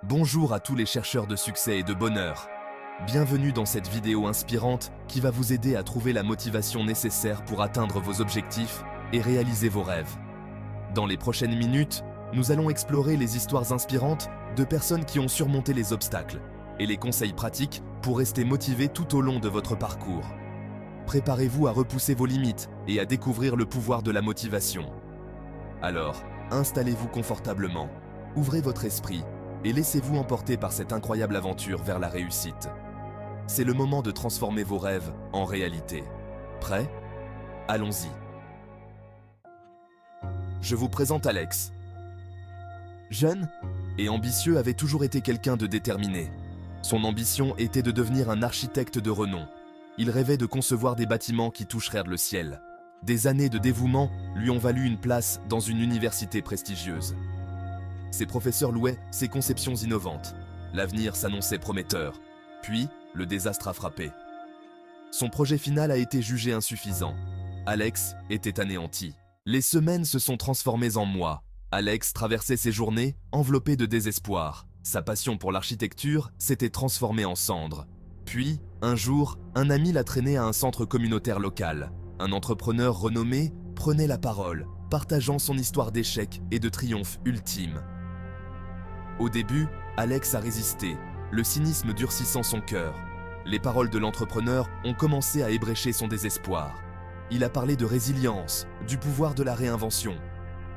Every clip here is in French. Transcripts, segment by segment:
Bonjour à tous les chercheurs de succès et de bonheur. Bienvenue dans cette vidéo inspirante qui va vous aider à trouver la motivation nécessaire pour atteindre vos objectifs et réaliser vos rêves. Dans les prochaines minutes, nous allons explorer les histoires inspirantes de personnes qui ont surmonté les obstacles et les conseils pratiques pour rester motivé tout au long de votre parcours. Préparez-vous à repousser vos limites et à découvrir le pouvoir de la motivation. Alors, installez-vous confortablement, ouvrez votre esprit et laissez-vous emporter par cette incroyable aventure vers la réussite. C'est le moment de transformer vos rêves en réalité. Prêt? Allons-y. Je vous présente Alex. Jeune et ambitieux, avait toujours été quelqu'un de déterminé. Son ambition était de devenir un architecte de renom. Il rêvait de concevoir des bâtiments qui toucheraient le ciel. Des années de dévouement lui ont valu une place dans une université prestigieuse. Ses professeurs louaient ses conceptions innovantes. L'avenir s'annonçait prometteur. Puis, le désastre a frappé. Son projet final a été jugé insuffisant. Alex était anéanti. Les semaines se sont transformées en mois. Alex traversait ses journées enveloppé de désespoir. Sa passion pour l'architecture s'était transformée en cendres. Puis, un jour, un ami l'a traîné à un centre communautaire local. Un entrepreneur renommé prenait la parole, partageant son histoire d'échec et de triomphe ultime. Au début, Alex a résisté, le cynisme durcissant son cœur. Les paroles de l'entrepreneur ont commencé à ébrécher son désespoir. Il a parlé de résilience, du pouvoir de la réinvention.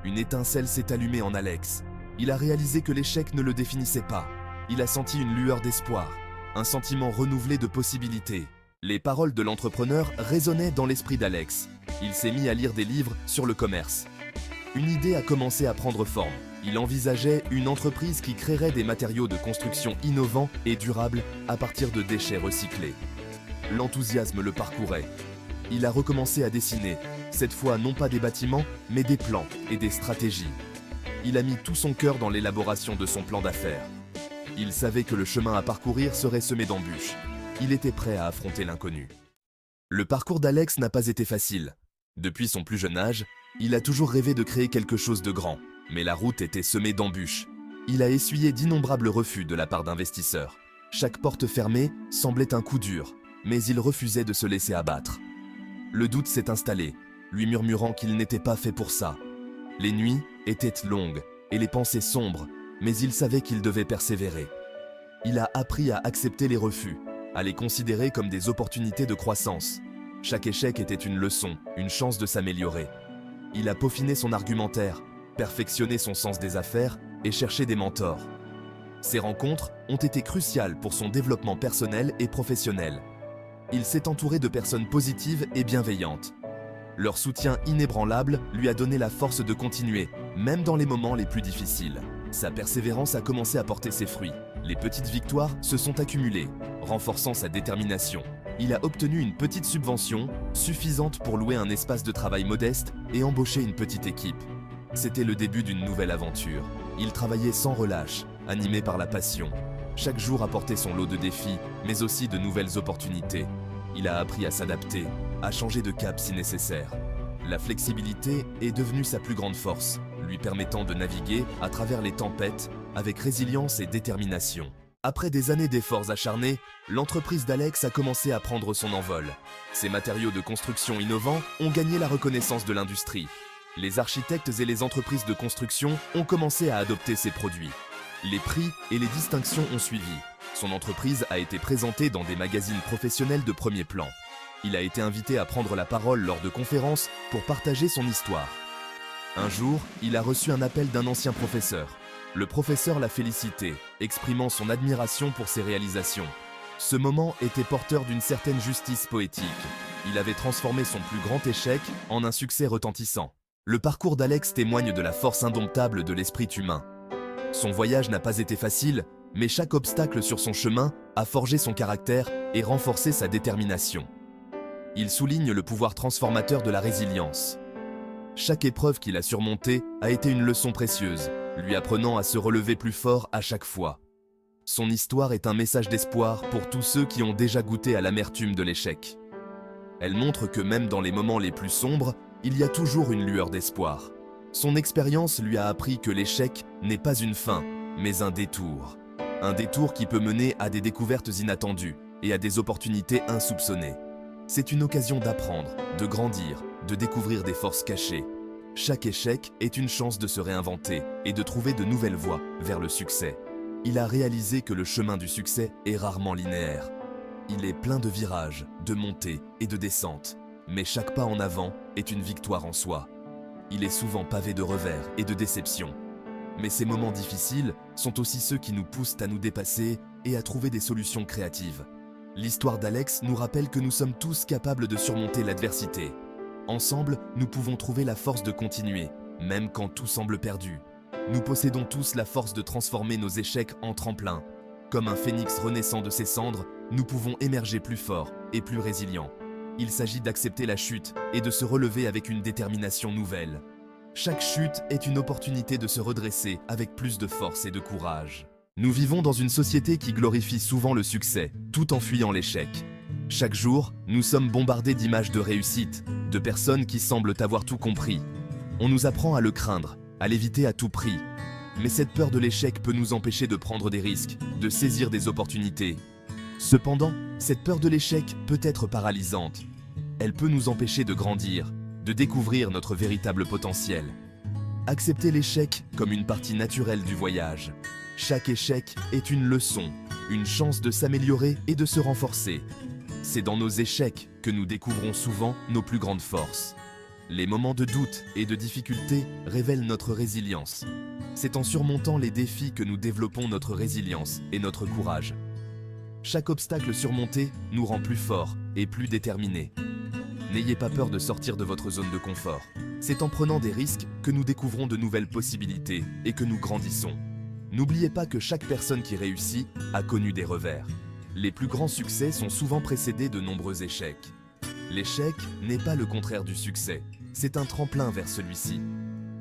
Une étincelle s'est allumée en Alex. Il a réalisé que l'échec ne le définissait pas. Il a senti une lueur d'espoir, un sentiment renouvelé de possibilités. Les paroles de l'entrepreneur résonnaient dans l'esprit d'Alex. Il s'est mis à lire des livres sur le commerce. Une idée a commencé à prendre forme. Il envisageait une entreprise qui créerait des matériaux de construction innovants et durables à partir de déchets recyclés. L'enthousiasme le parcourait. Il a recommencé à dessiner, cette fois non pas des bâtiments, mais des plans et des stratégies. Il a mis tout son cœur dans l'élaboration de son plan d'affaires. Il savait que le chemin à parcourir serait semé d'embûches. Il était prêt à affronter l'inconnu. Le parcours d'Alex n'a pas été facile. Depuis son plus jeune âge, il a toujours rêvé de créer quelque chose de grand. Mais la route était semée d'embûches. Il a essuyé d'innombrables refus de la part d'investisseurs. Chaque porte fermée semblait un coup dur, mais il refusait de se laisser abattre. Le doute s'est installé, lui murmurant qu'il n'était pas fait pour ça. Les nuits étaient longues et les pensées sombres, mais il savait qu'il devait persévérer. Il a appris à accepter les refus, à les considérer comme des opportunités de croissance. Chaque échec était une leçon, une chance de s'améliorer. Il a peaufiné son argumentaire, perfectionné son sens des affaires et cherché des mentors. Ces rencontres ont été cruciales pour son développement personnel et professionnel. Il s'est entouré de personnes positives et bienveillantes. Leur soutien inébranlable lui a donné la force de continuer, même dans les moments les plus difficiles. Sa persévérance a commencé à porter ses fruits. Les petites victoires se sont accumulées, renforçant sa détermination. Il a obtenu une petite subvention, suffisante pour louer un espace de travail modeste et embaucher une petite équipe. C'était le début d'une nouvelle aventure. Il travaillait sans relâche, animé par la passion. Chaque jour apportait son lot de défis, mais aussi de nouvelles opportunités. Il a appris à s'adapter, à changer de cap si nécessaire. La flexibilité est devenue sa plus grande force, lui permettant de naviguer à travers les tempêtes avec résilience et détermination. Après des années d'efforts acharnés, l'entreprise d'Alex a commencé à prendre son envol. Ses matériaux de construction innovants ont gagné la reconnaissance de l'industrie. Les architectes et les entreprises de construction ont commencé à adopter ses produits. Les prix et les distinctions ont suivi. Son entreprise a été présentée dans des magazines professionnels de premier plan. Il a été invité à prendre la parole lors de conférences pour partager son histoire. Un jour, il a reçu un appel d'un ancien professeur. Le professeur l'a félicité, exprimant son admiration pour ses réalisations. Ce moment était porteur d'une certaine justice poétique. Il avait transformé son plus grand échec en un succès retentissant. Le parcours d'Alex témoigne de la force indomptable de l'esprit humain. Son voyage n'a pas été facile, mais chaque obstacle sur son chemin a forgé son caractère et renforcé sa détermination. Il souligne le pouvoir transformateur de la résilience. Chaque épreuve qu'il a surmontée a été une leçon précieuse, lui apprenant à se relever plus fort à chaque fois. Son histoire est un message d'espoir pour tous ceux qui ont déjà goûté à l'amertume de l'échec. Elle montre que même dans les moments les plus sombres, il y a toujours une lueur d'espoir. Son expérience lui a appris que l'échec n'est pas une fin, mais un détour. Un détour qui peut mener à des découvertes inattendues et à des opportunités insoupçonnées. C'est une occasion d'apprendre, de grandir, de découvrir des forces cachées. Chaque échec est une chance de se réinventer et de trouver de nouvelles voies vers le succès. Il a réalisé que le chemin du succès est rarement linéaire. Il est plein de virages, de montées et de descentes. Mais chaque pas en avant est une victoire en soi. Il est souvent pavé de revers et de déceptions. Mais ces moments difficiles sont aussi ceux qui nous poussent à nous dépasser et à trouver des solutions créatives. L'histoire d'Alex nous rappelle que nous sommes tous capables de surmonter l'adversité. Ensemble, nous pouvons trouver la force de continuer, même quand tout semble perdu. Nous possédons tous la force de transformer nos échecs en tremplins. Comme un phénix renaissant de ses cendres, nous pouvons émerger plus forts et plus résilients. Il s'agit d'accepter la chute et de se relever avec une détermination nouvelle. Chaque chute est une opportunité de se redresser avec plus de force et de courage. Nous vivons dans une société qui glorifie souvent le succès, tout en fuyant l'échec. Chaque jour, nous sommes bombardés d'images de réussite, de personnes qui semblent avoir tout compris. On nous apprend à le craindre, à l'éviter à tout prix. Mais cette peur de l'échec peut nous empêcher de prendre des risques, de saisir des opportunités. Cependant, cette peur de l'échec peut être paralysante. Elle peut nous empêcher de grandir, de découvrir notre véritable potentiel. Acceptez l'échec comme une partie naturelle du voyage. Chaque échec est une leçon, une chance de s'améliorer et de se renforcer. C'est dans nos échecs que nous découvrons souvent nos plus grandes forces. Les moments de doute et de difficulté révèlent notre résilience. C'est en surmontant les défis que nous développons notre résilience et notre courage. Chaque obstacle surmonté nous rend plus forts et plus déterminés. N'ayez pas peur de sortir de votre zone de confort. C'est en prenant des risques que nous découvrons de nouvelles possibilités et que nous grandissons. N'oubliez pas que chaque personne qui réussit a connu des revers. Les plus grands succès sont souvent précédés de nombreux échecs. L'échec n'est pas le contraire du succès, c'est un tremplin vers celui-ci.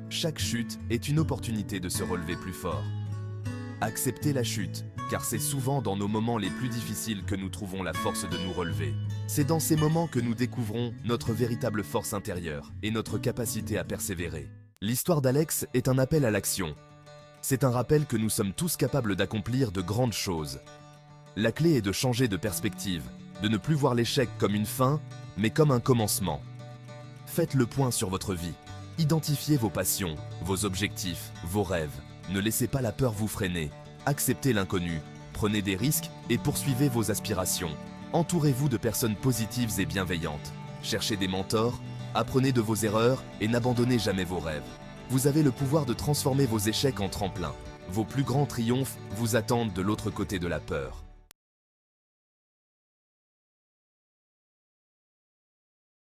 Chaque chute est une opportunité de se relever plus fort. Acceptez la chute, car c'est souvent dans nos moments les plus difficiles que nous trouvons la force de nous relever. C'est dans ces moments que nous découvrons notre véritable force intérieure et notre capacité à persévérer. L'histoire d'Alex est un appel à l'action. C'est un rappel que nous sommes tous capables d'accomplir de grandes choses. La clé est de changer de perspective, de ne plus voir l'échec comme une fin, mais comme un commencement. Faites le point sur votre vie. Identifiez vos passions, vos objectifs, vos rêves. Ne laissez pas la peur vous freiner. Acceptez l'inconnu, prenez des risques et poursuivez vos aspirations. Entourez-vous de personnes positives et bienveillantes. Cherchez des mentors, apprenez de vos erreurs et n'abandonnez jamais vos rêves. Vous avez le pouvoir de transformer vos échecs en tremplin. Vos plus grands triomphes vous attendent de l'autre côté de la peur.